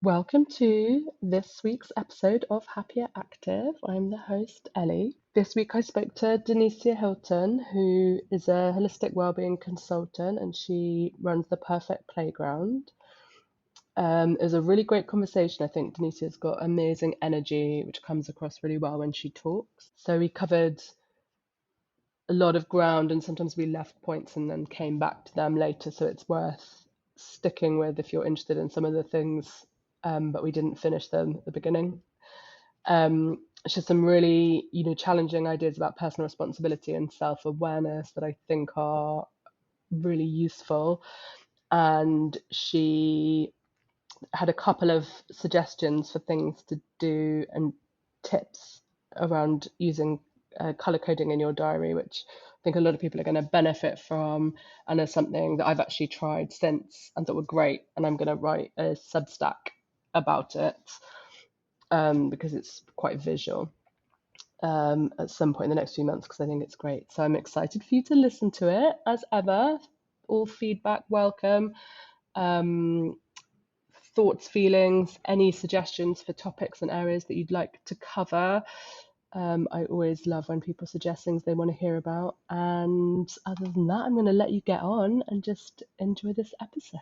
Welcome to this week's episode of Happier Active. I'm the host, Ellie. This week I spoke to De'Nicea Hilton, who is a holistic wellbeing consultant, and she runs the Perfect Playground. It was a really great conversation. I think Denicia's got amazing energy, which comes across really well when she talks. So we covered a lot of ground, and sometimes we left points and then came back to them later. So it's worth sticking with if you're interested in some of the things, but we didn't finish them at the beginning. It's just some really, challenging ideas about personal responsibility and self-awareness that I think are really useful. And she had a couple of suggestions for things to do and tips around using color coding in your diary, which I think a lot of people are going to benefit from, and is something that I've actually tried since and thought were great. And I'm going to write a Substack about it because it's quite visual at some point in the next few months because I think it's great. So I'm excited for you to listen to it. As ever, all feedback welcome. Thoughts, feelings, any suggestions for topics and areas that you'd like to cover. I always love when people suggest things they want to hear about. And other than that, I'm going to let you get on and just enjoy this episode.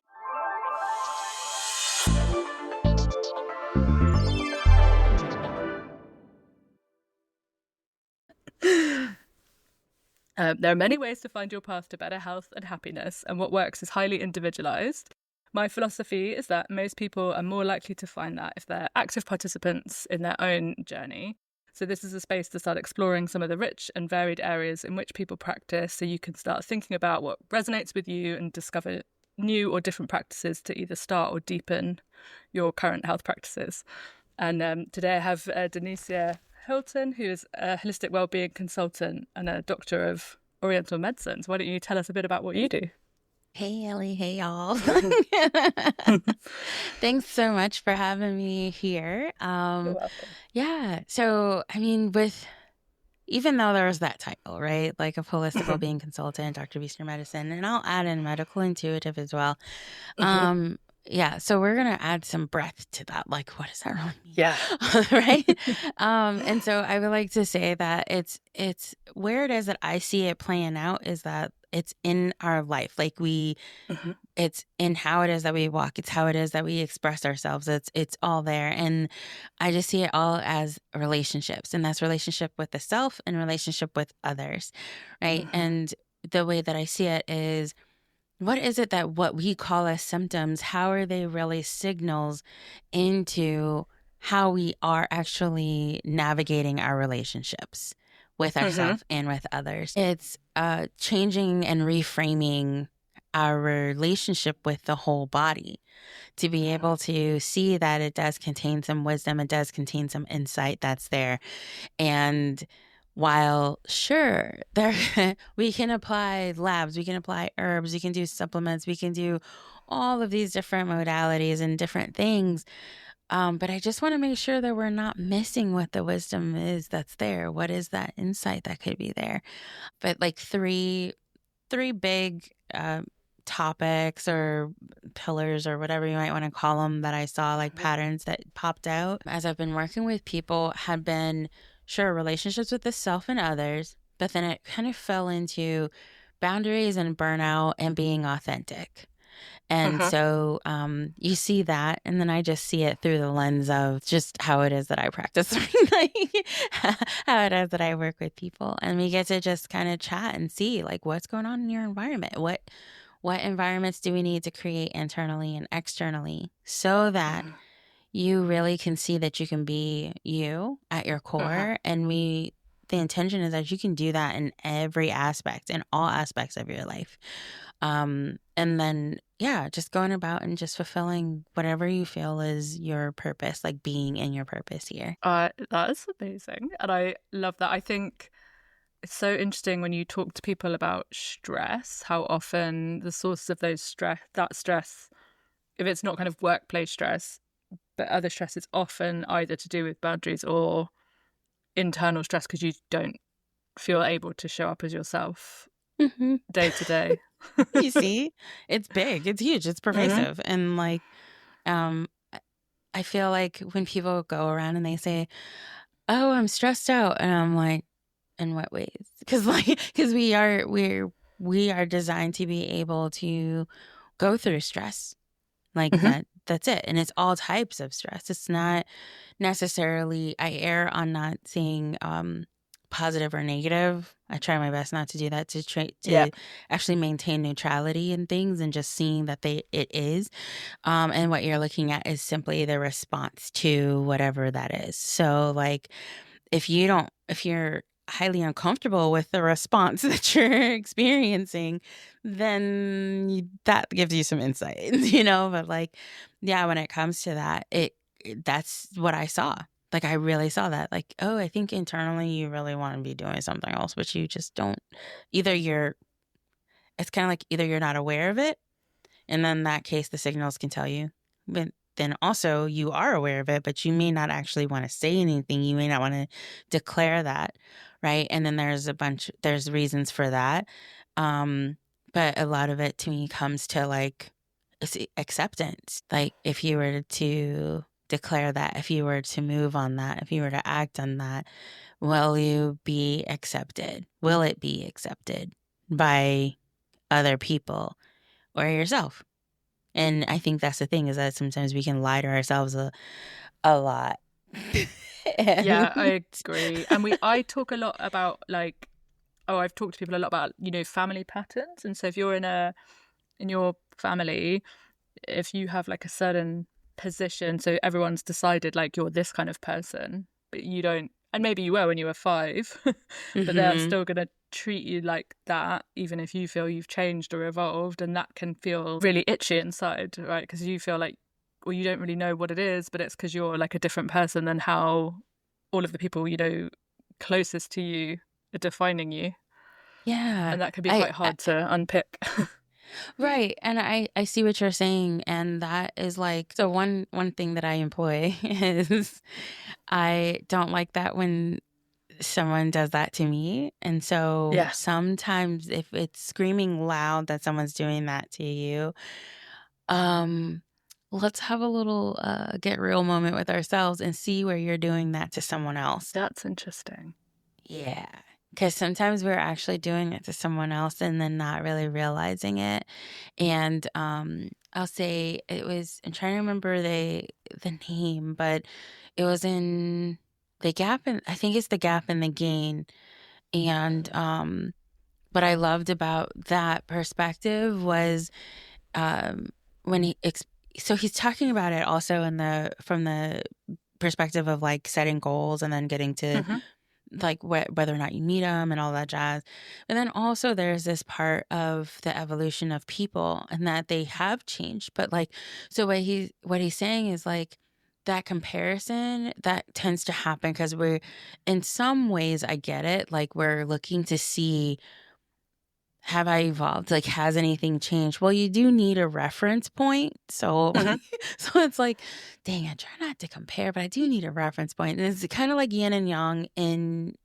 There are many ways to find your path to better health and happiness, and what works is highly individualized. My philosophy is that most people are more likely to find that if they're active participants in their own journey. So this is a space to start exploring some of the rich and varied areas in which people practice, so you can start thinking about what resonates with you and discover new or different practices to either start or deepen your current health practices. And today I have De'Nicea Hilton, who is a holistic wellbeing consultant and a doctor of Oriental medicine. So why don't you tell us a bit about what you do? Hey, Ellie. Hey, y'all. Thanks so much for having me here. You're welcome. Yeah. So, even though there's that title, right? Like a holistic wellbeing consultant, doctor of Eastern medicine, and I'll add in medical intuitive as well. Yeah, so we're going to add some breadth to that. Like, what does that really mean? Yeah. Right? And so I would like to say that it's where it is that I see it playing out is that it's in our life. Like it's in how it is that we walk. It's how it is that we express ourselves. It's all there. And I just see it all as relationships, and that's relationship with the self and relationship with others, right? And the way that I see it is, what is it that what we call as symptoms, how are they really signals into how we are actually navigating our relationships with ourselves and with others? It's changing and reframing our relationship with the whole body to be able to see that it does contain some wisdom, it does contain some insight that's there. And while sure, we can apply labs, we can apply herbs, we can do supplements, we can do all of these different modalities and different things. But I just want to make sure that we're not missing what the wisdom is that's there. What is that insight that could be there? But like three big topics or pillars or whatever you might want to call them that I saw, like patterns that popped out as I've been working with people, had been sure relationships with the self and others, but then it kind of fell into boundaries and burnout and being authentic. And so you see that, and then I just see it through the lens of just how it is that I practice, like how it is that I work with people. And we get to just kind of chat and see like what's going on in your environment. What environments do we need to create internally and externally so that you really can see that you can be you at your core. And the intention is that you can do that in every aspect, in all aspects of your life. And then, yeah, just going about and just fulfilling whatever you feel is your purpose, like being in your purpose here. That's amazing. And I love that. I think it's so interesting when you talk to people about stress, how often the sources of that stress, if it's not kind of workplace stress, but other stress, is often either to do with boundaries or internal stress because you don't feel able to show up as yourself day to day. You see, it's big, it's huge, it's pervasive. And like, I feel like when people go around and they say, "Oh, I'm stressed out," and I'm like, "In what ways?" Because we are designed to be able to go through stress like Mhm. That's it, and it's all types of stress. It's not necessarily. I err on not saying positive or negative. I try my best not to do that, Yeah. to actually maintain neutrality in things and just seeing that it is. And what you're looking at is simply the response to whatever that is. So like if you're highly uncomfortable with the response that you're experiencing, then that gives you some insight, but like, yeah, when it comes to that, that's what I saw. Like, I really saw that. Like, oh, I think internally you really want to be doing something else, but you just don't. Either it's kind of like either you're not aware of it, and then in that case, the signals can tell you. But then also you are aware of it, but you may not actually want to say anything. You may not want to declare that. Right. And then there's reasons for that. Um, but a lot of it to me comes to like acceptance. Like if you were to declare that, if you were to move on that, if you were to act on that, will you be accepted? Will it be accepted by other people or yourself? And I think that's the thing, is that sometimes we can lie to ourselves a lot. Yeah, And I agree. And I talk a lot about like, I've talked to people a lot about, family patterns. And so if you're in your family, if you have like a certain position, so everyone's decided like you're this kind of person, but you don't, and maybe you were when you were 5, but they're Mhm. still going to treat you like that, even if you feel you've changed or evolved. And that can feel really itchy inside, right? Because you feel like, well, you don't really know what it is, but it's because you're like a different person than how all of the people, closest to you are defining you. Yeah. And that can be I, quite I hard to unpick. right. And I see what you're saying, and that is like, so one thing that I employ is I don't like that when someone does that to me. And so Yeah. sometimes if it's screaming loud that someone's doing that to you, um let's have a little get real moment with ourselves and see where you're doing that to someone else. That's interesting. Yeah. Because sometimes we're actually doing it to someone else and then not really realizing it. And I'll say I'm trying to remember the name, but it was in the gap, and I think it's the gap and the gain. And what I loved about that perspective was um, when so he's talking about it also from the perspective of like setting goals and then getting to Hmm. like whether or not you meet them and all that jazz. But then also there's this part of the evolution of people and that they have changed. But like, so what he's saying is like that comparison that tends to happen because we're, in some ways, I get it. Like we're looking to see, have I evolved? Like, has anything changed? Well, you do need a reference point. So, Hmm. so it's like, dang, I try not to compare, but I do need a reference point. And it's kind of like yin and yang in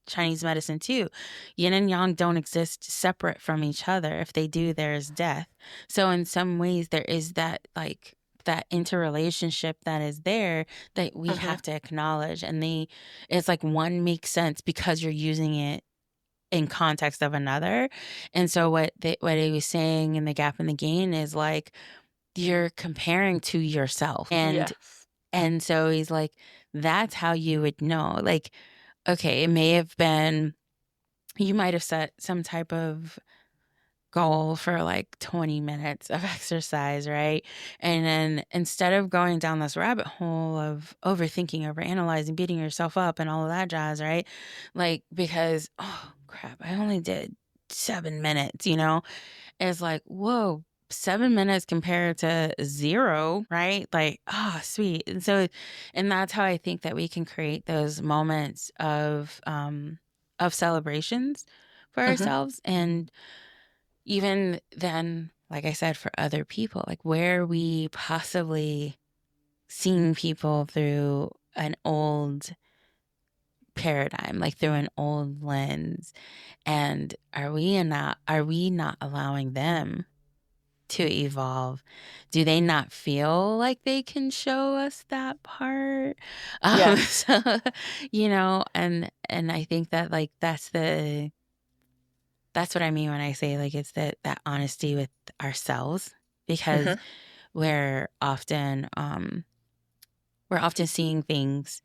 Chinese medicine too. Yin and yang don't exist separate from each other. If they do, there is death. So in some ways, there is that like that interrelationship that is there that we Hmm. have to acknowledge. And it's like one makes sense because you're using it in context of another. And so what he was saying in the gap and the gain is like you're comparing to yourself. Yes. And so he's like, that's how you would know. Like, okay, it may have been, you might have set some type of goal for like 20 minutes of exercise, right? And then instead of going down this rabbit hole of overthinking, overanalyzing, beating yourself up and all of that jazz, right? Like, because, oh crap, I only did 7 minutes, It's like, whoa, 7 minutes compared to 0, right? Like, oh, sweet. And that's how I think that we can create those moments of celebrations for Hmm. ourselves. And even then, like I said, for other people, like where are we possibly seeing people through an old paradigm, like through an old lens, and are we not allowing them to evolve, do they not feel like they can show us that part? Yeah. So, and I think that like that's what I mean when I say like it's that honesty with ourselves, because we're often seeing things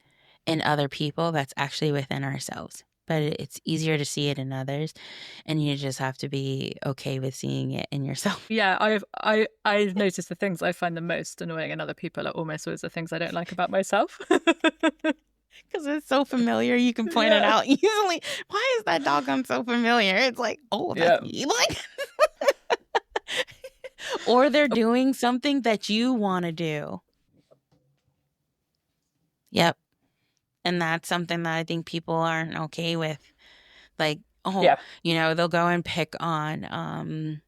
in other people that's actually within ourselves, but it's easier to see it in others, and you just have to be okay with seeing it in yourself. Yeah, I've noticed the things I find the most annoying in other people are almost always the things I don't like about myself. Because it's so familiar, you can point it Yeah. out easily. Why is that doggone so familiar? It's like, oh, that's me. Like, or they're doing something that you want to do. Yep. And that's something that I think people aren't okay with. Like, they'll go and pick on,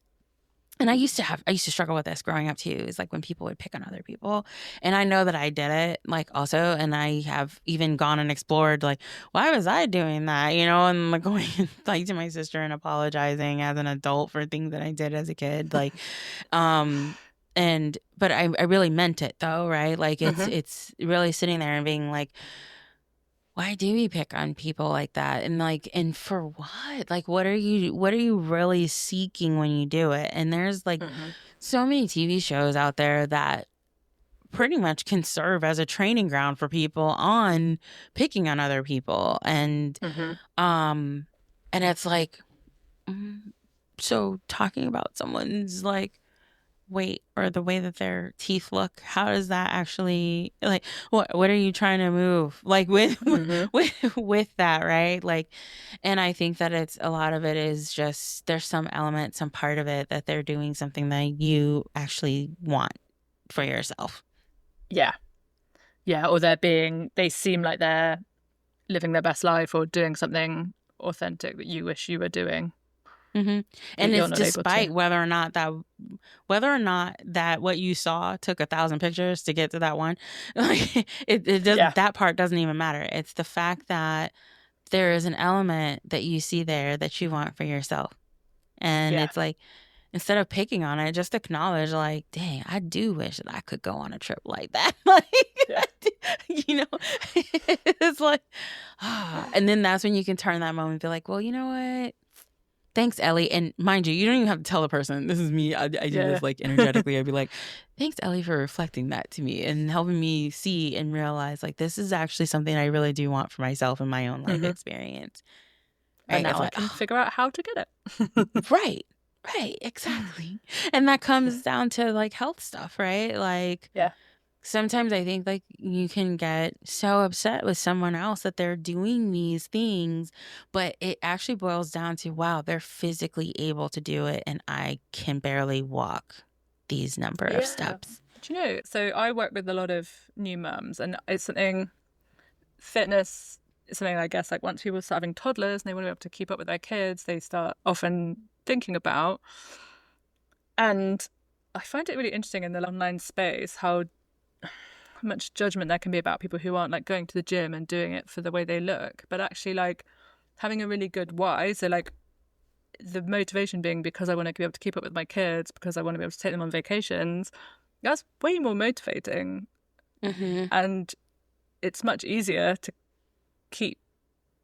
and I used to struggle with this growing up too. It's like when people would pick on other people, and I know that I did it like also, and I have even gone and explored like, why was I doing that? And like going like to my sister and apologizing as an adult for things that I did as a kid. Like, but I really meant it though, right? Like it's really sitting there and being like, why do we pick on people like that? And like, and for what? Like, what are you really seeking when you do it? And there's like so many TV shows out there that pretty much can serve as a training ground for people on picking on other people. And, and it's like, so talking about someone's like weight or the way that their teeth look, how does that actually, like, what are you trying to move like with that, right? Like, and I think that it's a lot of it is just there's some element, some part of it that they're doing something that you actually want for yourself. Yeah, or they seem like they're living their best life or doing something authentic that you wish you were doing. And it's despite whether or not that what you saw took 1,000 pictures to get to that one. Like it doesn't, that part doesn't even matter. It's the fact that there is an element that you see there that you want for yourself. And it's like, instead of picking on it, just acknowledge like, dang, I do wish that I could go on a trip like that. Like, it's like, and then that's when you can turn that moment and be like, well, you know what? Thanks, Ellie. And mind you, you don't even have to tell the person. This is me. I do this like energetically. I'd be like, thanks, Ellie, for reflecting that to me and helping me see and realize like this is actually something I really do want for myself in my own life experience. Right? And now I can figure out how to get it. Right, exactly. And that comes down to like health stuff, right? Like, sometimes I think like you can get so upset with someone else that they're doing these things, but it actually boils down to, wow, they're physically able to do it and I can barely walk these number of steps. Do you know, so I work with a lot of new mums, and it's something, fitness is something I guess like once people start having toddlers and they want to be able to keep up with their kids, they start often thinking about. And I find it really interesting in the online space how much judgment there can be about people who aren't like going to the gym and doing it for the way they look, but actually like having a really good why. So like the motivation being because I want to be able to keep up with my kids, because I want to be able to take them on vacations. That's way more motivating. And it's much easier to keep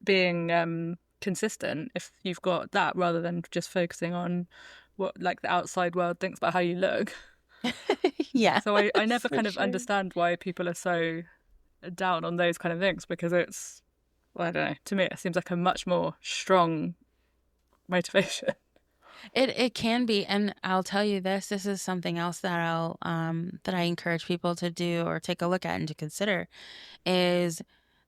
being consistent if you've got that, rather than just focusing on what like the outside world thinks about how you look. So I never kind of understand why people are so down on those kind of things, because it's, well, I don't know, to me it seems like a much more strong motivation. It can be, and I'll tell you this is something else that that I encourage people to do or take a look at and to consider, is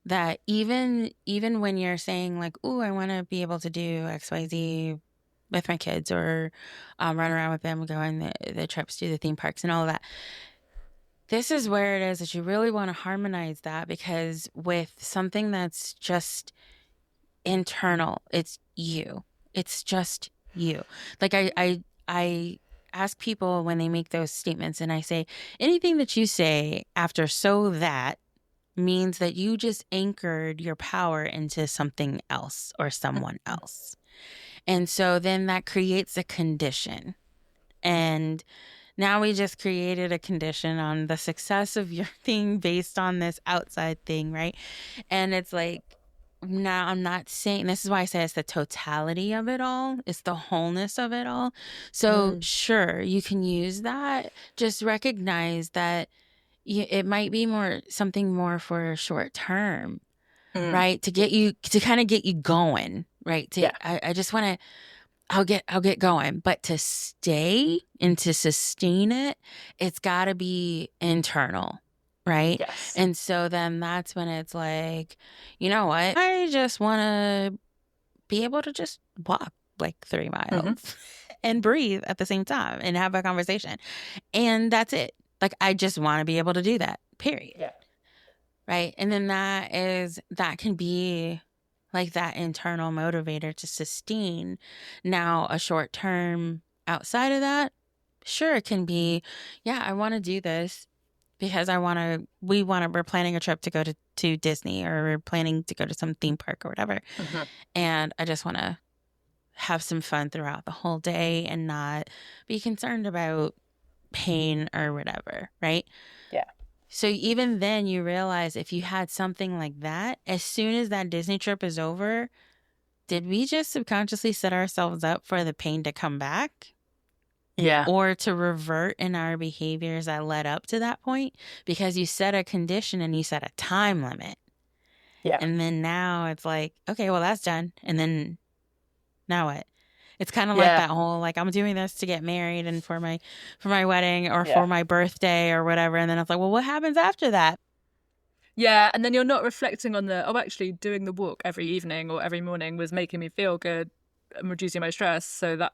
that even when you're saying like, oh, I want to be able to do XYZ with my kids, or run around with them, go on the trips, do the theme parks and all of that. This is where it is that you really want to harmonize that, because with something that's just internal, it's you. It's just you. Like I ask people when they make those statements, and I say, anything that you say after "so that" means that you just anchored your power into something else or someone else. And so then that creates a condition. And now we just created a condition on the success of your thing based on this outside thing, right? And it's like, now I'm not saying, this is why I say it's the totality of it all. It's the wholeness of it all. So sure, you can use that. Just recognize that it might be something more for short term, right? To kind of get you going, right? I just want to, I'll get going, but to stay and to sustain it, it's got to be internal, right? Yes. And so then that's when it's like, you know what? I just want to be able to just walk like 3 miles and breathe at the same time and have a conversation. And that's it. Like, I just want to be able to do that, period. Yeah. Right. And then that can be like that internal motivator to sustain. Now, a short term outside of that, sure, it can be, yeah, I want to do this because we're planning a trip to go to Disney, or we're planning to go to some theme park or whatever. And I just want to have some fun throughout the whole day and not be concerned about pain or whatever, right? Yeah. So even then you realize if you had something like that, as soon as that Disney trip is over, did we just subconsciously set ourselves up for the pain to come back? Yeah. Or to revert in our behaviors that led up to that point? Because you set a condition and you set a time limit. Yeah. And then now it's like, okay, well, that's done. And then now what? It's kind of like that whole, like, I'm doing this to get married and for my wedding or for my birthday or whatever. And then it's like, well, what happens after that? Yeah. And then you're not reflecting on actually doing the walk every evening or every morning was making me feel good and reducing my stress. So that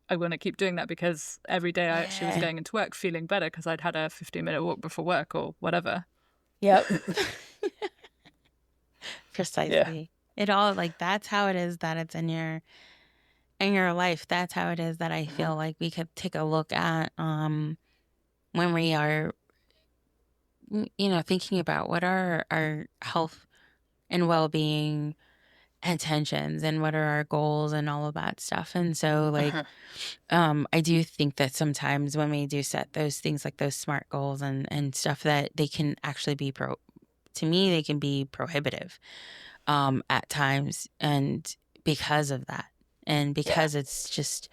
I want to keep doing that because every day I actually was going into work feeling better because I'd had a 15-minute walk before work or whatever. Yep. Precisely. It all, like, that's how it is that it's in your life. That's how it is that I feel like we could take a look at when we are, thinking about what are our health and well-being intentions and what are our goals and all of that stuff. And so, like, I do think that sometimes when we do set those things, like those SMART goals and stuff, that they can actually be to me, they can be prohibitive at times. And because of that, and because it's just,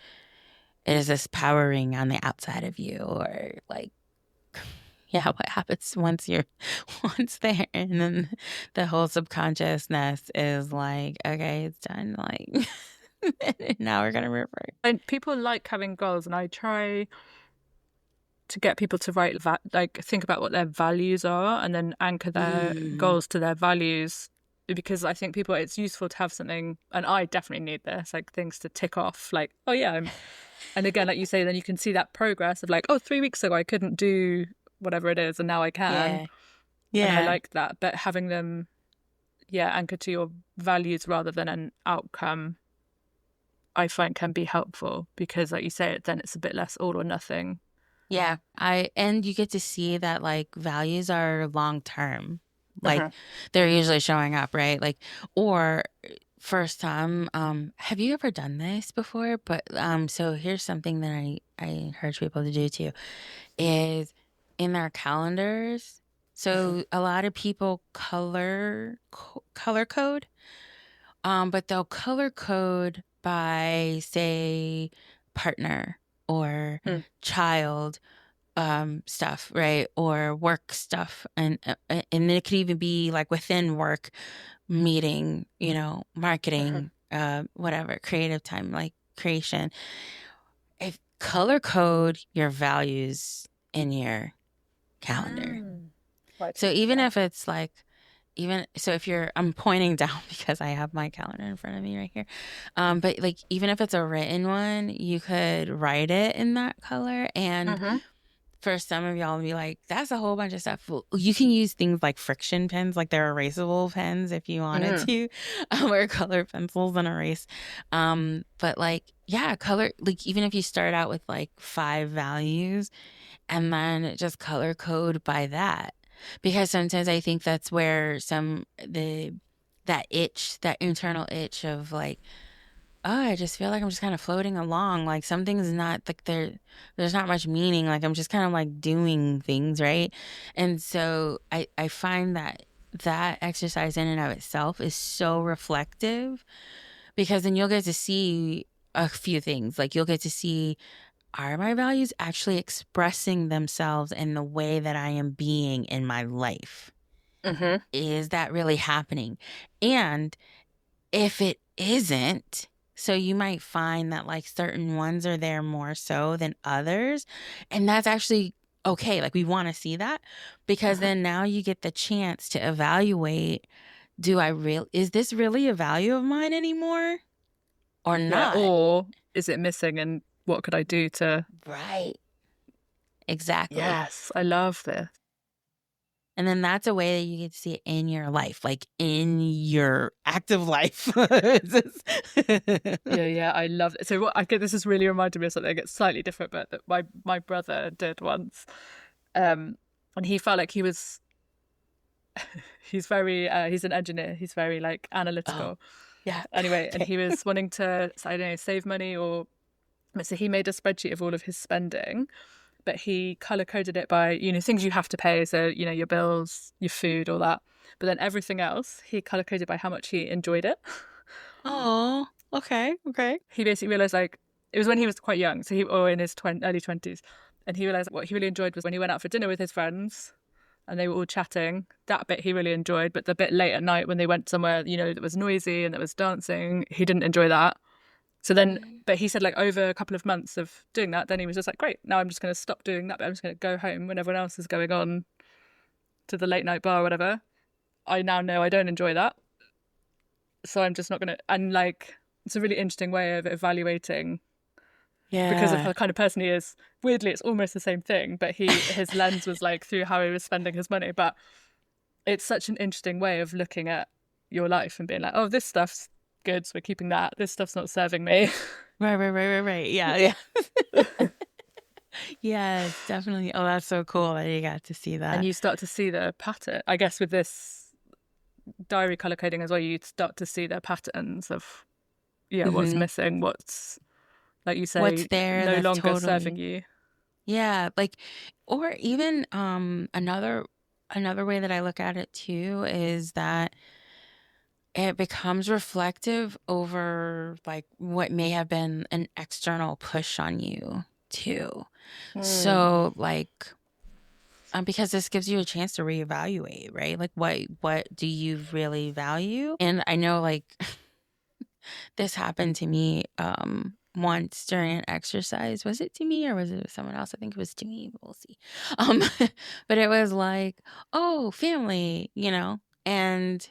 it is this powering on the outside of you, or like, what happens once there, and then the whole subconsciousness is like, okay, it's done. Like, now we're going to revert. And people like having goals, and I try to get people to write, think about what their values are and then anchor their goals to their values. Because I think it's useful to have something, and I definitely need this, like things to tick off, like, oh yeah, and again, like you say, then you can see that progress of like, oh, 3 weeks ago I couldn't do whatever it is, and now I can. Yeah. And I like that. But having them, anchored to your values rather than an outcome, I find can be helpful because, like you say, then it's a bit less all or nothing. Yeah. And you get to see that, like, values are long term. Like, they're usually showing up, right? Like, or first time, have you ever done this before? But so here's something that I encourage people to do too, is in their calendars. So a lot of people color code, but they'll color code by, say, partner or child stuff, right? Or work stuff. And it could even be like within work, meeting, marketing, whatever, creative time, like creation. If color code your values in your calendar. So even if it's like, I'm pointing down because I have my calendar in front of me right here. But like, even if it's a written one, you could write it in that color. And for some of y'all, be like, that's a whole bunch of stuff. Well, you can use things like friction pens, like they're erasable pens if you wanted to, or color pencils and erase. But like, color, like, even if you start out with like 5 values and then just color code by that. Because sometimes I think that's where that internal itch of like, I just feel like I'm just kind of floating along. Like something's not like there's not much meaning. Like I'm just kind of like doing things, right? And so I find that exercise in and of itself is so reflective, because then you'll get to see a few things. Like you'll get to see, are my values actually expressing themselves in the way that I am being in my life? Mm-hmm. Is that really happening? And if it isn't, so you might find that like certain ones are there more so than others. And that's actually okay. Like we want to see that, because then now you get the chance to evaluate, is this really a value of mine anymore or Yeah, not? or is it missing, and what could I do to... Right. Exactly. Yes, I love this. And then that's a way that you get to see it in your life, like in your active life. Yeah, I love it. So what I get, this has really reminded me of something. It's slightly different, but that my brother did once, and he felt like he was. He's very. He's an engineer. He's very like analytical. Yeah. Anyway, and he was wanting to, I don't know, save money, or so he made a spreadsheet of all of his spending, but he color coded it by, things you have to pay, so your bills, your food, all that. But then everything else he color coded by how much he enjoyed it. Oh, okay. He basically realized, like, it was when he was quite young, or in his early 20s, and he realized what he really enjoyed was when he went out for dinner with his friends and they were all chatting. That bit he really enjoyed, but the bit late at night when they went somewhere, that was noisy and that was dancing, he didn't enjoy that. So then, but he said, like, over a couple of months of doing that, then he was just like, great, now I'm just going to stop doing that, but I'm just going to go home when everyone else is going on to the late night bar or whatever. I now know I don't enjoy that, so I'm just not going to. And like, it's a really interesting way of evaluating, because of the kind of person he is. Weirdly, it's almost the same thing, but his lens was like through how he was spending his money. But it's such an interesting way of looking at your life and being like, oh, this stuff's good, so we're keeping that. This stuff's not serving me. Right. Yeah. Yeah, definitely. Oh, that's so cool that you got to see that. And you start to see the pattern. I guess with this diary color coding as well, you start to see the patterns of what's missing, what's, like you say, what's there no that's longer totally serving you. Yeah, like, or even another way that I look at it too is that it becomes reflective over like what may have been an external push on you too. So like, because this gives you a chance to reevaluate, right? Like what do you really value? And I know like this happened to me once during an exercise. Was it to me or was it someone else? I think it was to me. We'll see. But it was like, oh, family, and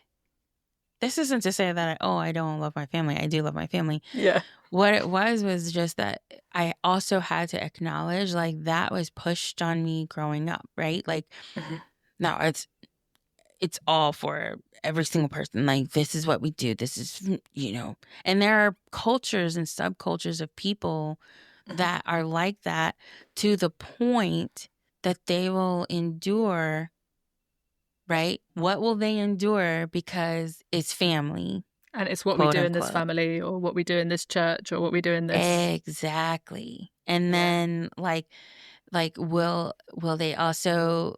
this isn't to say that I don't love my family. I do love my family. Yeah. What it was just that I also had to acknowledge like that was pushed on me growing up, right? Like now it's all for every single person. Like, this is what we do. This is, and there are cultures and subcultures of people that are like that, to the point that they will endure, right? What will they endure? Because it's family. And it's what we do in this family, or what we do in this church, or what we do in this. Exactly. And then like will they also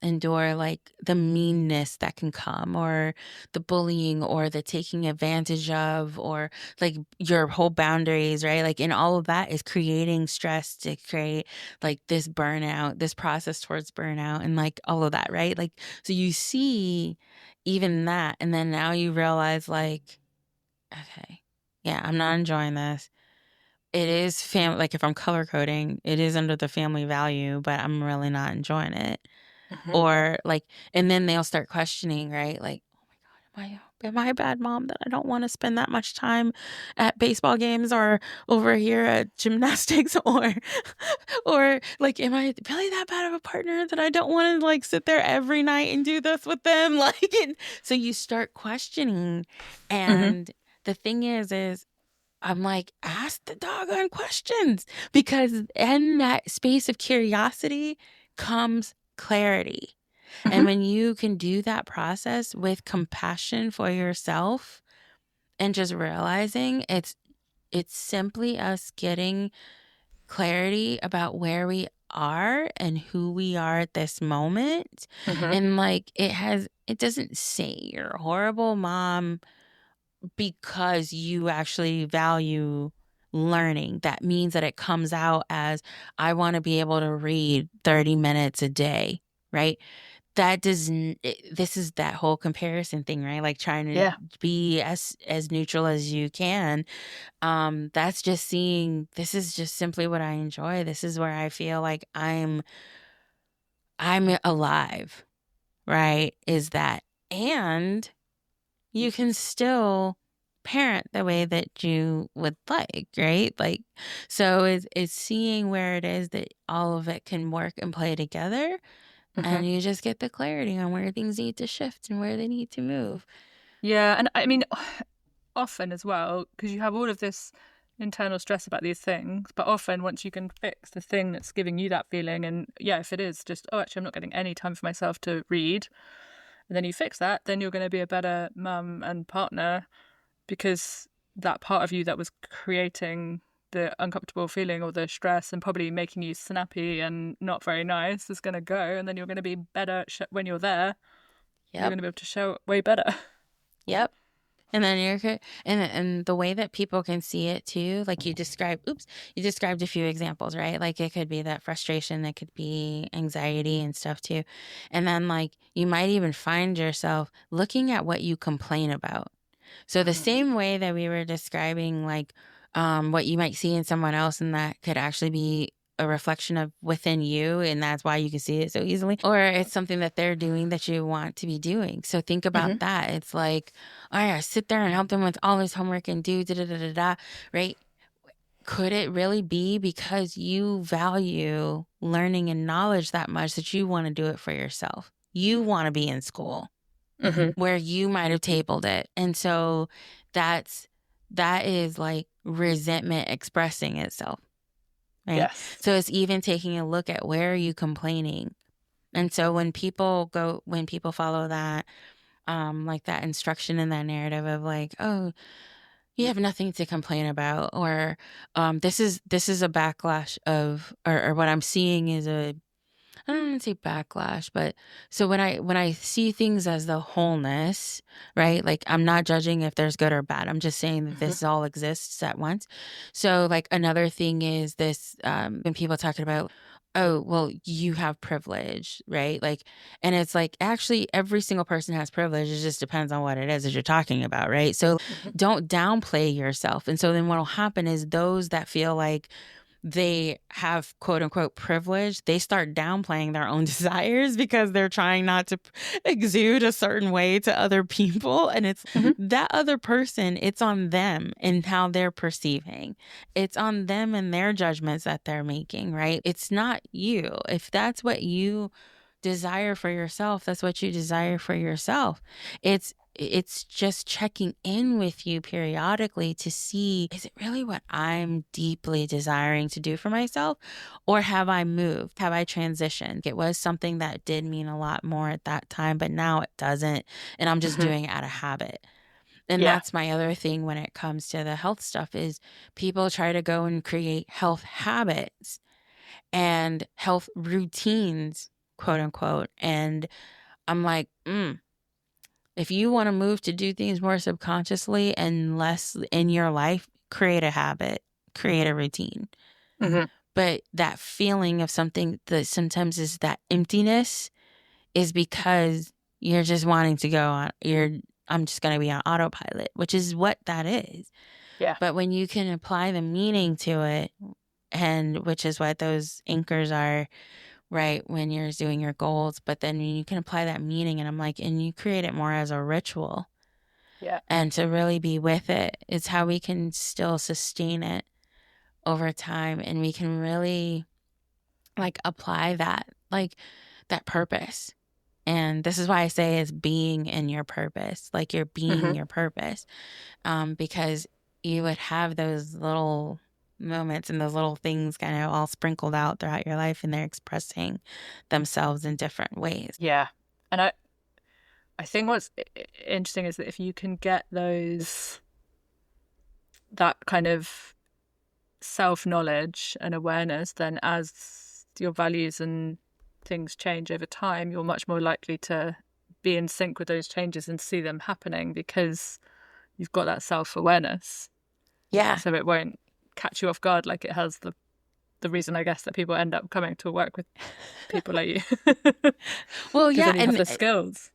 endure like the meanness that can come, or the bullying, or the taking advantage of, or like your whole boundaries, right? Like, and all of that is creating stress to create like this burnout, this process towards burnout, and like all of that, right? Like, so you see even that, and then now you realize like, okay, yeah, I'm not enjoying this. It is family. Like, if I'm color coding, it is under the family value, but I'm really not enjoying it. Or like, and then they'll start questioning, right? Like, oh my God, am I a bad mom that I don't want to spend that much time at baseball games or over here at gymnastics, or like, am I really that bad of a partner that I don't want to like sit there every night and do this with them? Like, so you start questioning, and the thing is I'm like, ask the doggone questions, because in that space of curiosity comes clarity. And when you can do that process with compassion for yourself and just realizing it's it's simply us getting clarity about where we are and who we are at this moment. And like it doesn't say you're a horrible mom because you actually value learning. That means that it comes out as, I want to be able to read 30 minutes a day, right? That doesn't, this is that whole comparison thing, right? Like trying to be as neutral as you can. That's just seeing, this is just simply what I enjoy. This is where I feel like I'm alive, right? Is that, and you can still parent the way that you would like, right? Like, so it's seeing where it is that all of it can work and play together. And you just get the clarity on where things need to shift and where they need to move. Yeah. And I mean, often as well, because you have all of this internal stress about these things, but often once you can fix the thing that's giving you that feeling, and yeah, if it is just, oh, actually I'm not getting any time for myself to read, and then you fix that, then you're going to be a better mum and partner, because that part of you that was creating the uncomfortable feeling or the stress and probably making you snappy and not very nice is going to go, and then you're going to be better when you're there. You're going to be able to show it way better. Yep. And then and the way that people can see it too, like you described a few examples, right? Like it could be that frustration, it could be anxiety and stuff too. And then like you might even find yourself looking at what you complain about. So the same way that we were describing like what you might see in someone else, and that could actually be a reflection of within you, and that's why you can see it so easily, or it's something that they're doing that you want to be doing. So think about that. It's like, all right, I sit there and help them with all this homework and do da da da da da, right? Could it really be because you value learning and knowledge that much that you want to do it for yourself? You want to be in school where you might have tabled it. And so that is like resentment expressing itself. Right. Yes. So it's even taking a look at, where are you complaining? And so when people follow that, like that instruction in that narrative of like, oh, you have nothing to complain about, or this is a backlash of, or what I'm seeing is I don't want to say backlash, but so when I see things as the wholeness, right? Like I'm not judging if there's good or bad. I'm just saying that this all exists at once. So like another thing is this, when people talking about, oh, well, you have privilege, right? Like, and it's like, actually every single person has privilege. It just depends on what it is that you're talking about, right? So don't downplay yourself. And so then what'll happen is those that feel like they have quote unquote privilege, they start downplaying their own desires because they're trying not to exude a certain way to other people. And it's that other person, it's on them and how they're perceiving. It's on them and their judgments that they're making, right? It's not you. If that's what you desire for yourself, that's what you desire for yourself. It's just checking in with you periodically to see, is it really what I'm deeply desiring to do for myself? Or have I moved? Have I transitioned? It was something that did mean a lot more at that time, but now it doesn't. And I'm just doing it out of habit. And that's my other thing when it comes to the health stuff, is people try to go and create health habits and health routines, quote unquote. And I'm like, if you want to move to do things more subconsciously and less in your life, create a habit, create a routine. But that feeling of something that sometimes is that emptiness is because you're just wanting to go on, I'm just going to be on autopilot, which is what that is. Yeah. But when you can apply the meaning to it, and which is what those anchors are, right, when you're doing your goals, but then you can apply that meaning, and I'm like, and you create it more as a ritual. Yeah. And to really be with it, it's how we can still sustain it over time, and we can really like apply that, like that purpose. And this is why I say is being in your purpose, like you're being your purpose, because you would have those little moments and those little things kind of all sprinkled out throughout your life, and they're expressing themselves in different ways. Yeah. And I think what's interesting is that if you can get those that kind of self-knowledge and awareness, then as your values and things change over time, you're much more likely to be in sync with those changes and see them happening because you've got that self-awareness. Yeah. So it won't catch you off guard like it has the reason, I guess, that people end up coming to work with people like you. Well, yeah. Then you have the skills.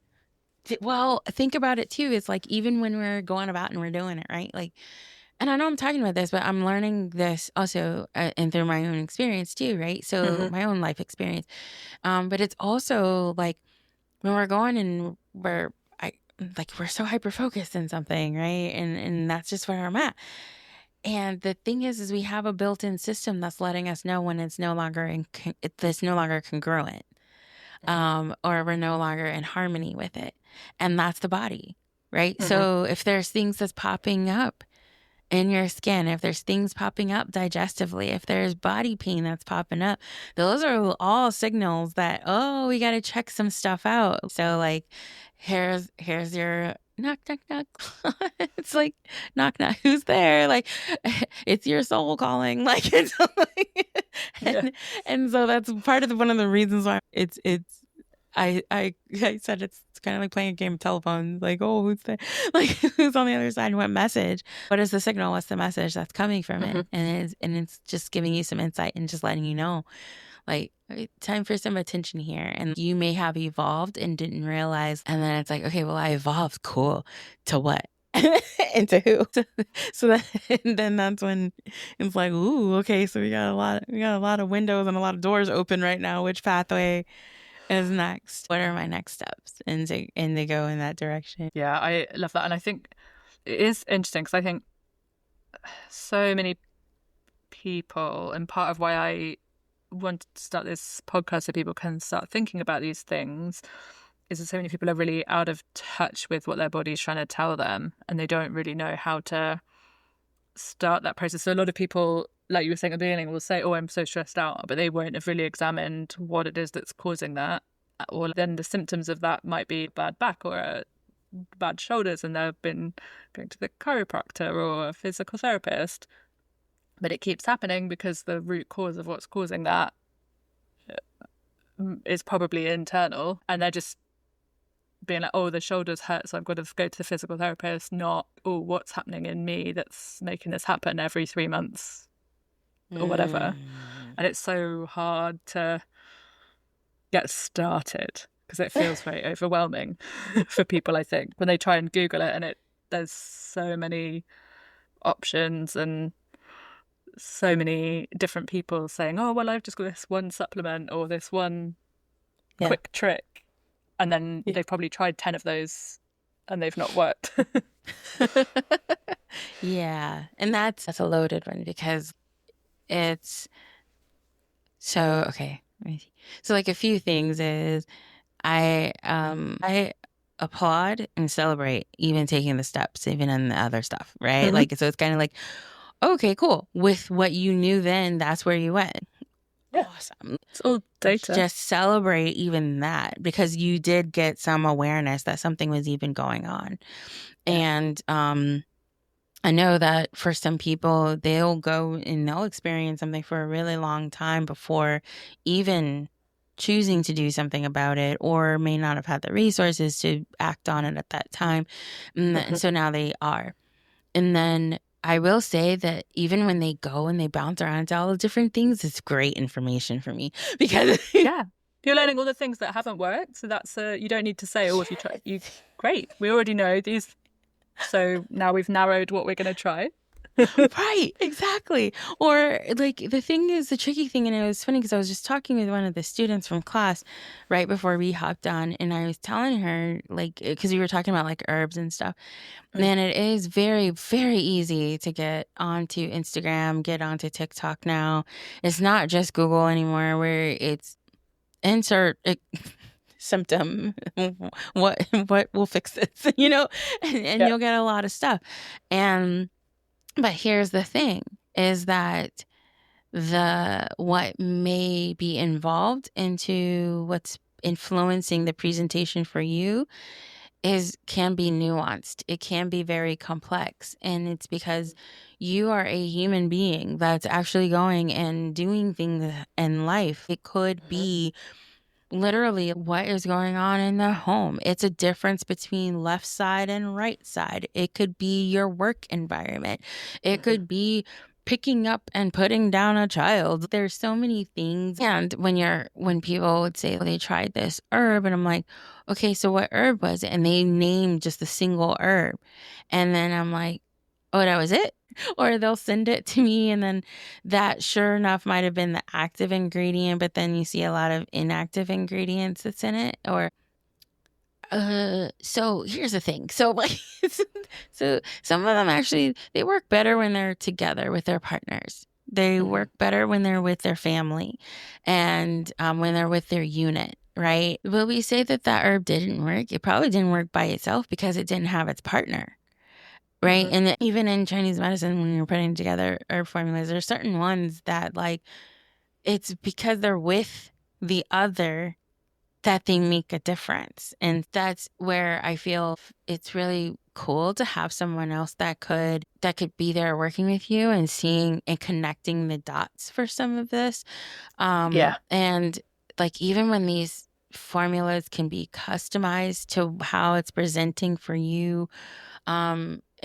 Well, think about it too. It's like, even when we're going about and we're doing it, right? Like, and I know I'm talking about this, but I'm learning this also and through my own experience too, right? So my own life experience. But it's also like when we're going and we're so hyper focused in something, right? And that's just where I'm at. And the thing is we have a built-in system that's letting us know when it's no longer it's no longer congruent, or we're no longer in harmony with it, and that's the body, right? So if there's things that's popping up in your skin, if there's things popping up digestively, if there's body pain that's popping up, those are all signals that, oh, we got to check some stuff out. So like, here's your knock, knock, knock. It's like, knock, knock, who's there? Like, it's your soul calling. Like, it's like, and so that's part of one of the reasons why I said it's kind of like playing a game of telephone. Like, oh, who's there? Like, who's on the other side? What message? What is the signal? What's the message that's coming from it? And it's just giving you some insight and just letting you know, like, time for some attention here. And you may have evolved and didn't realize. And then it's like, okay, well, I evolved. Cool. To what? And to who? So that, and then that's when it's like, ooh, okay, so we got a lot of windows and a lot of doors open right now. Which pathway is next? What are my next steps? And they go in that direction. Yeah, I love that. And I think it is interesting because I think so many people, and part of why I wanted to start this podcast so people can start thinking about these things, is that so many people are really out of touch with what their body's trying to tell them, and they don't really know how to start that process. So a lot of people, like you were saying at the beginning, will say, oh, I'm so stressed out, but they won't have really examined what it is that's causing that. Or then the symptoms of that might be bad back or bad shoulders, and they've been going to the chiropractor or a physical therapist, but it keeps happening because the root cause of what's causing that is probably internal, and they're just being like, oh, the shoulders hurt, so I've got to go to the physical therapist, not, oh, what's happening in me that's making this happen every 3 months or whatever. And it's so hard to get started because it feels very overwhelming for people, I think, when they try and Google it, and there's so many options and so many different people saying, oh, well, I've just got this one supplement or this one quick trick. And then they've probably tried 10 of those and they've not worked. Yeah. And that's a loaded one because it's so, okay. So like a few things is I applaud and celebrate even taking the steps, even in the other stuff, right? Like, so it's kind of like, okay, cool. With what you knew then, that's where you went. Yeah. Awesome. It's all data. Just celebrate even that because you did get some awareness that something was even going on. And I know that for some people, they'll go and they'll experience something for a really long time before even choosing to do something about it, or may not have had the resources to act on it at that time. And so now they are. And then I will say that even when they go and they bounce around to all the different things, it's great information for me because you're learning all the things that haven't worked. So that's you don't need to say, oh, if you try, great. We already know these. So now we've narrowed what we're going to try. Right, exactly. Or like the thing is, the tricky thing, and it was funny because I was just talking with one of the students from class right before we hopped on, and I was telling her, like, because we were talking about like herbs and stuff, and it is very, very easy to get onto Instagram, get onto TikTok now. It's not just Google anymore, where it's insert symptom, what will fix this, you know, and you'll get a lot of stuff, but here's the thing is that what may be involved into what's influencing the presentation for you can be nuanced. It can be very complex. And it's because you are a human being that's actually going and doing things in life. It could be literally what is going on in the home. It's a difference between left side and right side. It could be your work environment. It could be picking up and putting down a child. There's so many things. And when people would say, well, they tried this herb, and I'm like, okay, so what herb was it? And they named just a single herb. And then I'm like, oh, that was it? Or they'll send it to me, and then that sure enough might have been the active ingredient, but then you see a lot of inactive ingredients that's in it. Or so here's the thing. So like so some of them actually, they work better when they're together with their partners. They work better when they're with their family, and when they're with their unit, right? Will we say that herb didn't work? It probably didn't work by itself because it didn't have its partner. Right. And even in Chinese medicine, when you're putting together herb formulas, there's certain ones that, like, it's because they're with the other that they make a difference. And that's where I feel it's really cool to have someone else that could be there working with you and seeing and connecting the dots for some of this. And like, even when these formulas can be customized to how it's presenting for you,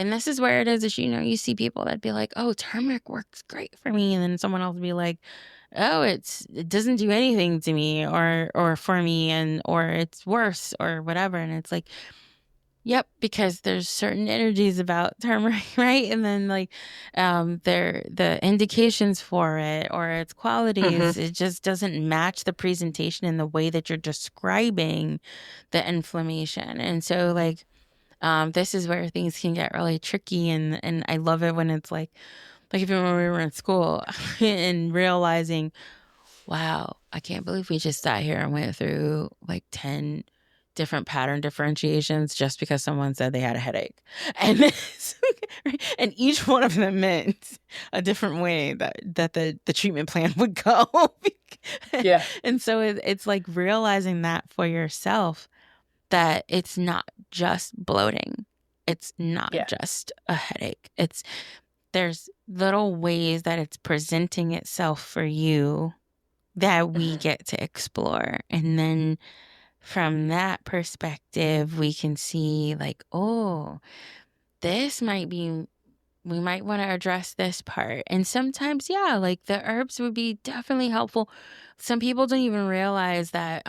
and this is where it is, you see people that be like, oh, turmeric works great for me. And then someone else will be like, oh, it doesn't do anything to me or for me, or it's worse or whatever. And it's like, yep, because there's certain energies about turmeric, right? And then like, the indications for it or its qualities, it just doesn't match the presentation in the way that you're describing the inflammation. And so like, this is where things can get really tricky, and I love it when it's like even when we were in school and realizing, wow, I can't believe we just sat here and went through like 10 different pattern differentiations just because someone said they had a headache. And and each one of them meant a different way that the treatment plan would go. And so it's like realizing that for yourself, that it's not just bloating. It's not just a headache. There's little ways that it's presenting itself for you that we get to explore. And then from that perspective, we can see like, oh, this might be, we might want to address this part. And sometimes, like the herbs would be definitely helpful. Some people don't even realize that,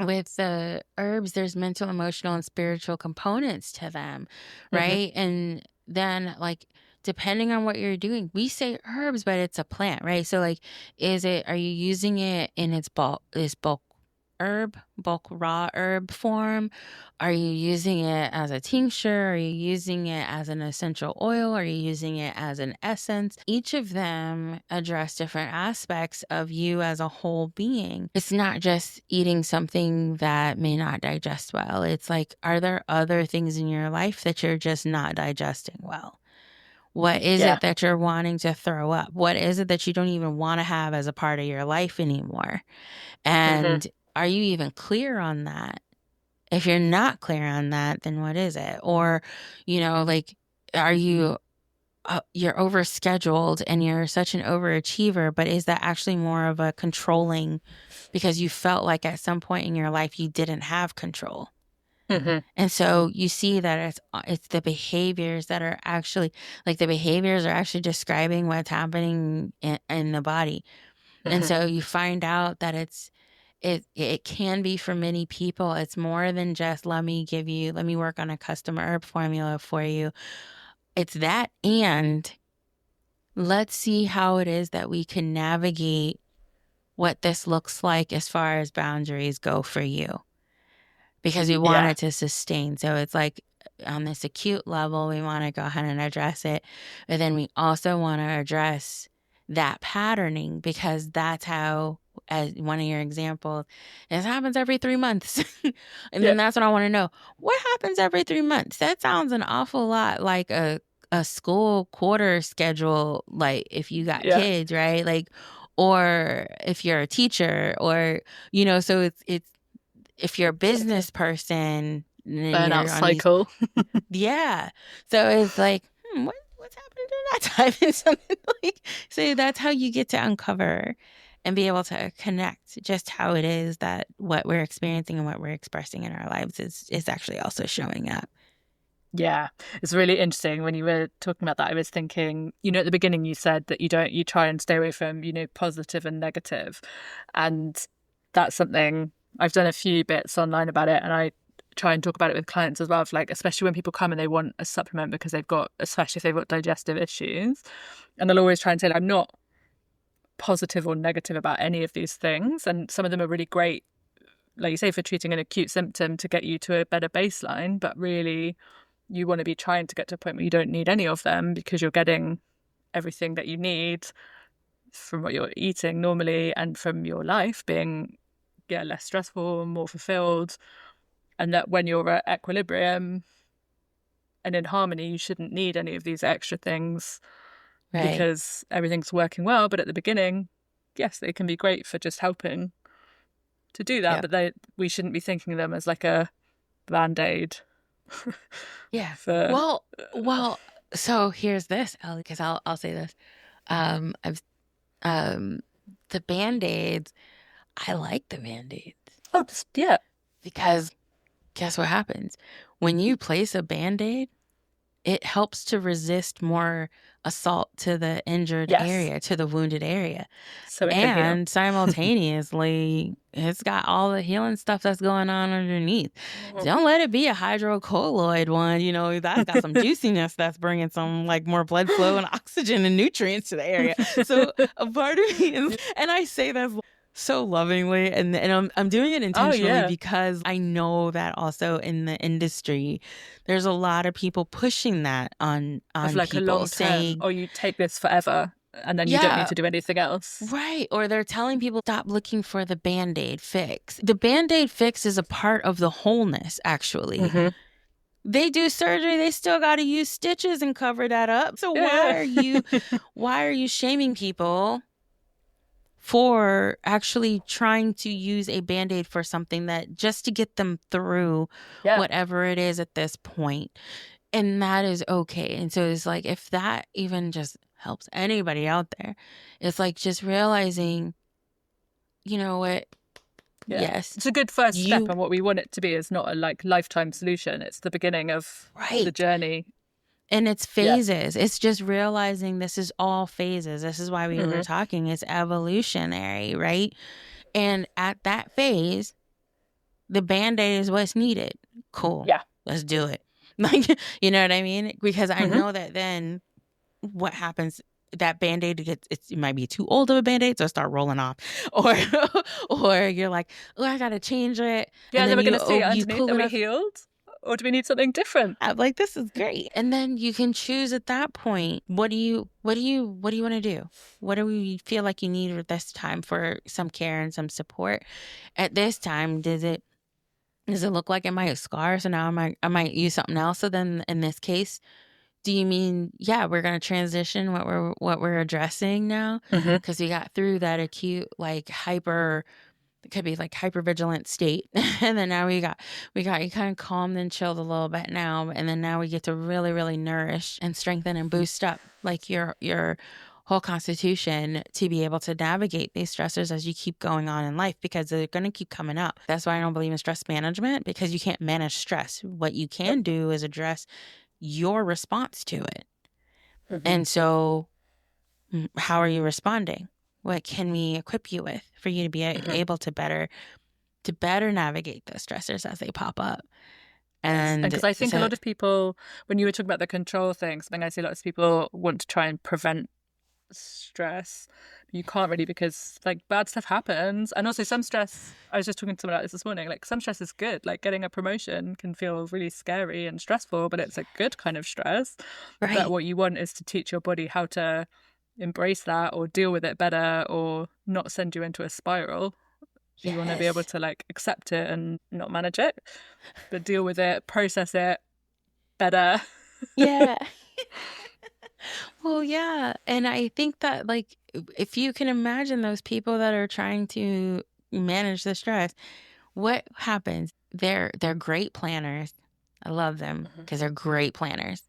with the herbs, there's mental, emotional, and spiritual components to them, right? And then like, depending on what you're doing, we say herbs, but it's a plant, right? So like, are you using it in its bulk raw herb form? Are you using it as a tincture? Are you using it as an essential oil? Are you using it as an essence? Each of them address different aspects of you as a whole being. It's not just eating something that may not digest well. It's like, are there other things in your life that you're just not digesting well? What is it that you're wanting to throw up? What is it that you don't even want to have as a part of your life anymore? And are you even clear on that? If you're not clear on that, then what is it? Or, like, are you, you're overscheduled and you're such an overachiever, but is that actually more of a controlling because you felt like at some point in your life you didn't have control? And so you see that it's the behaviors that are actually, like, the behaviors are actually describing what's happening in the body. And so you find out that it can be, for many people, it's more than just, let me work on a custom herb formula for you. It's that, and let's see how it is that we can navigate what this looks like as far as boundaries go for you. Because we want it to sustain. So it's like, on this acute level, we want to go ahead and address it. But then we also want to address that patterning, because that's how, as one of your examples, this happens every 3 months. And then that's what I want to know. What happens every 3 months? That sounds an awful lot like a school quarter schedule, like if you got kids, right? Like, or if you're a teacher, or, so it's if you're a business person, and then burnout you're on these, cycle. yeah. So it's like, what's happening during that time? And something like, so that's how you get to uncover and be able to connect just how it is that what we're experiencing and what we're expressing in our lives is actually also showing up. Yeah, it's really interesting. When you were talking about that, I was thinking, at the beginning you said that you try and stay away from, positive and negative. And that's something I've done a few bits online about it, and I try and talk about it with clients as well, like especially when people come and they want a supplement because especially if they've got digestive issues. And I'll always try and say, I'm not positive or negative about any of these things. And some of them are really great, like you say, for treating an acute symptom to get you to a better baseline, but really you want to be trying to get to a point where you don't need any of them because you're getting everything that you need from what you're eating normally and from your life being less stressful, more fulfilled. And that when you're at equilibrium and in harmony, you shouldn't need any of these extra things, right? Because everything's working well. But at the beginning, yes, they can be great for just helping to do that, but we shouldn't be thinking of them as like a Band-Aid. Yeah. Well. So here's this, Ellie, because I'll say this. I've the Band-Aids. I like the Band-Aids. Oh, yeah. Because guess what happens when you place a Band-Aid? It helps to resist more assault to the injured area, to the wounded area. So and simultaneously, it's got all the healing stuff that's going on underneath. Don't let it be a hydrocolloid one. That's got some juiciness that's bringing some like more blood flow and oxygen and nutrients to the area. So a part of me is, and I say that so lovingly, and I'm doing it intentionally because I know that also in the industry, there's a lot of people pushing that on like people, a long saying, "Oh, you take this forever, and then you don't need to do anything else." Right. Or they're telling people stop looking for the Band-Aid fix. The Band-Aid fix is a part of the wholeness, actually. Mm-hmm. They do surgery, they still got to use stitches and cover that up. So why are you shaming people for actually trying to use a Band-Aid for something that just to get them through whatever it is at this point? And that is okay. And so it's like, if that even just helps anybody out there, it's like just realizing, you know what? Yes. It's a good first step, and what we want it to be is not a like lifetime solution. It's the beginning of the journey. And it's phases. It's just realizing this is all phases. This is why we were talking. It's evolutionary, right? And at that phase, the Band-Aid is what's needed. Cool. Yeah. Let's do it. Like, you know what I mean? Because I know that then what happens, that Band-Aid it might be too old of a Band-Aid, so start rolling off. Or you're like, oh, I got to change it. Yeah, and then we're going to see underneath, are we healed? Or do we need something different? I'm like, this is great. And then you can choose at that point, what do you want to do? What do we feel like you need at this time for some care and some support? At this time, does it look like it might scar? So now I might use something else. So then in this case, do you mean, we're going to transition what we're addressing now? Because we got through that acute, like it could be like hypervigilant state. And then now we got you kind of calmed and chilled a little bit now. And then now we get to really, really nourish and strengthen and boost up like your whole constitution to be able to navigate these stressors as you keep going on in life, because they're going to keep coming up. That's why I don't believe in stress management, because you can't manage stress. What you can do is address your response to it. And so how are you responding? What can we equip you with for you to be able to better navigate those stressors as they pop up? And because I think a lot of people, when you were talking about the control thing, something I see lots of people want to try and prevent stress. You can't really, because like bad stuff happens. And also some stress, I was just talking to someone about this morning, like some stress is good. Like getting a promotion can feel really scary and stressful, but it's a good kind of stress. Right. But what you want is to teach your body how to embrace that or deal with it better, or not send you into a spiral. You want to be able to like accept it and not manage it, but deal with it, process it better. Yeah. Well, yeah. And I think that like, if you can imagine those people that are trying to manage the stress, what happens? they're great planners. I love them because they're great planners.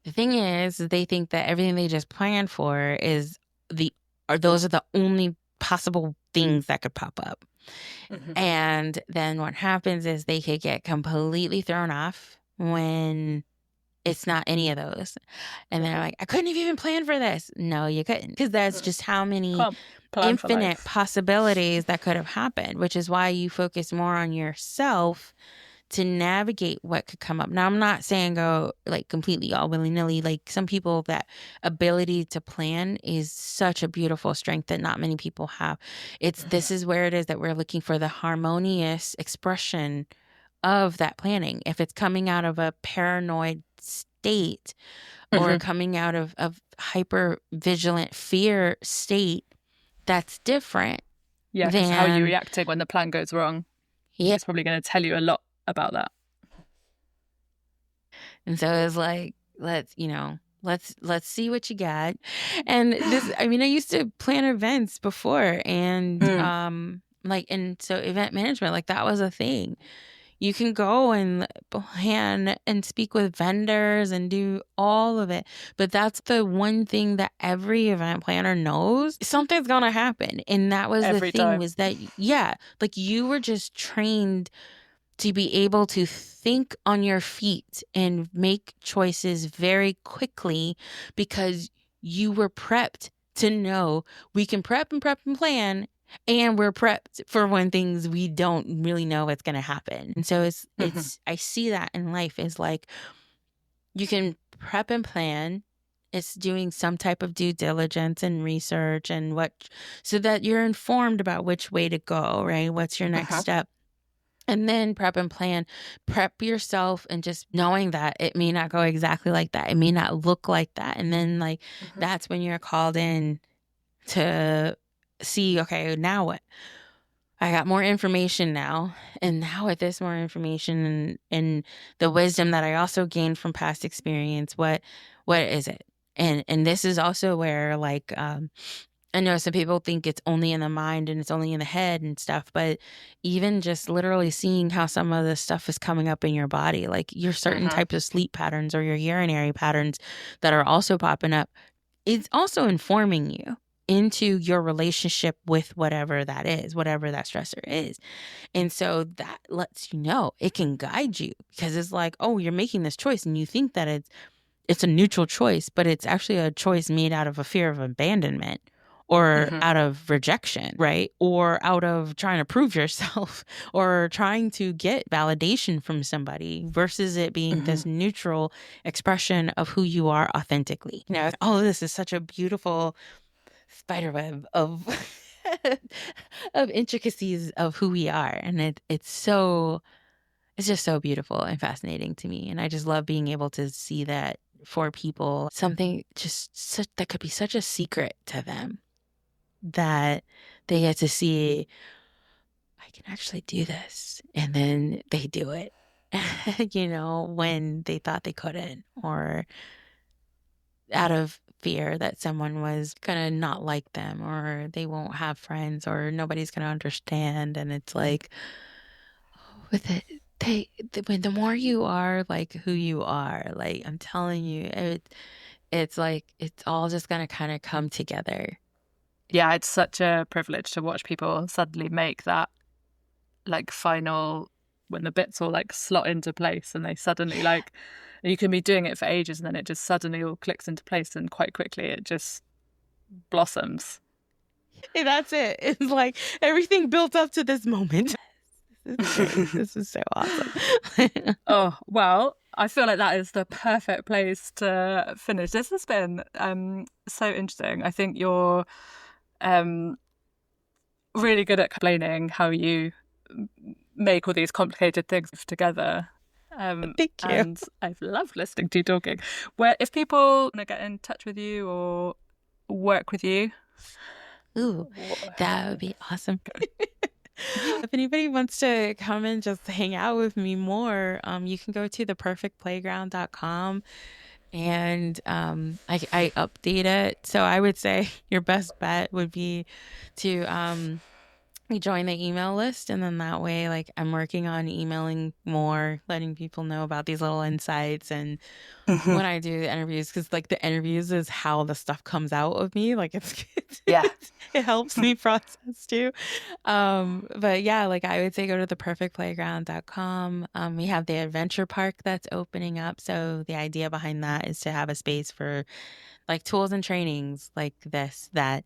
The thing is, they think that everything they just plan for those are the only possible things that could pop up. And then what happens is they could get completely thrown off when it's not any of those. And they're like, I couldn't have even planned for this. No, you couldn't. Because that's just how many infinite possibilities that could have happened, which is why you focus more on yourself to navigate what could come up. Now, I'm not saying go like completely all willy-nilly. Like some people, that ability to plan is such a beautiful strength that not many people have. This is where it is that we're looking for the harmonious expression of that planning. If it's coming out of a paranoid state or coming out of hyper vigilant fear state, that's different. Yeah, because how you're reacting when the plan goes wrong. Yeah, it's probably going to tell you a lot about that. And so it's like, let's see what you got. And this, I mean, I used to plan events before, and so event management, like that was a thing. You can go and plan and speak with vendors and do all of it. But that's the one thing that every event planner knows. Something's going to happen. And that was the thing, was that, like you were just trained to be able to think on your feet and make choices very quickly because you were prepped to know we can prep and plan. And we're prepped for when things we don't really know what's going to happen. And so it's I see that in life is like you can prep and plan. It's doing some type of due diligence and research and so that you're informed about which way to go, right? What's your next step? And then prep and plan, prep yourself, and just knowing that it may not go exactly like that. It may not look like that. And then that's when you're called in to see, okay, now what? I got more information now. And now with this more information and the wisdom that I also gained from past experience, what is it? And this is also where I know some people think it's only in the mind and it's only in the head and stuff, but even just literally seeing how some of this stuff is coming up in your body, like your certain types of sleep patterns or your urinary patterns that are also popping up, it's also informing you into your relationship with whatever that is, whatever that stressor is. And so that lets you know, it can guide you, because it's like, oh, you're making this choice and you think that it's a neutral choice, but it's actually a choice made out of a fear of abandonment or out of rejection, right? Or out of trying to prove yourself or trying to get validation from somebody, versus it being this neutral expression of who you are authentically. Now, all of this is such a beautiful spiderweb of of intricacies of who we are, and it's just so beautiful and fascinating to me. And I just love being able to see that for people, something that could be such a secret to them, that they get to see, I can actually do this, and then they do it when they thought they couldn't, or out of fear that someone was gonna not like them, or they won't have friends, or nobody's gonna understand. And it's like, with it, when the more you are like who you are, like I'm telling you, it's like it's all just gonna kind of come together. Yeah, it's such a privilege to watch people suddenly make that final, when the bits all slot into place, and they suddenly you can be doing it for ages and then it just suddenly all clicks into place, and quite quickly it just blossoms. And that's it. It's like everything built up to this moment. This is so awesome. Oh, well, I feel like that is the perfect place to finish. This has been so interesting. I think you're really good at explaining how you make all these complicated things together. Thank you. And I've loved listening to you talking. If people want to get in touch with you or work with you, that would be awesome. If anybody wants to come and just hang out with me more, you can go to theperfectplayground.com, and I update it. So I would say your best bet would be to you join the email list, and then that way, like, I'm working on emailing more, letting people know about these little insights and when I do the interviews, because like the interviews is how the stuff comes out of me. Like Yeah. it helps me process too. But yeah, like I would say go to theperfectplayground.com. We have the adventure park that's opening up. So the idea behind that is to have a space for like tools and trainings like this that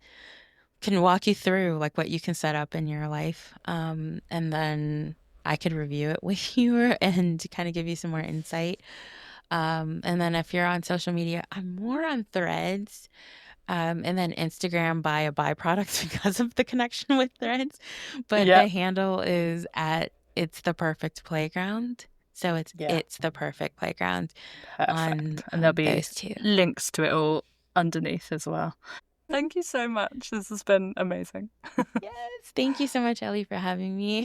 can walk you through like what you can set up in your life. And then I could review it with you and kind of give you some more insight. And then if you're on social media, I'm more on Threads. And then Instagram by a byproduct because of the connection with Threads. But the handle is at It's the Perfect Playground. So it's the Perfect Playground. Perfect. And there'll be those two links to it all underneath as well. Thank you so much. This has been amazing. Yes. Thank you so much, Ellie, for having me.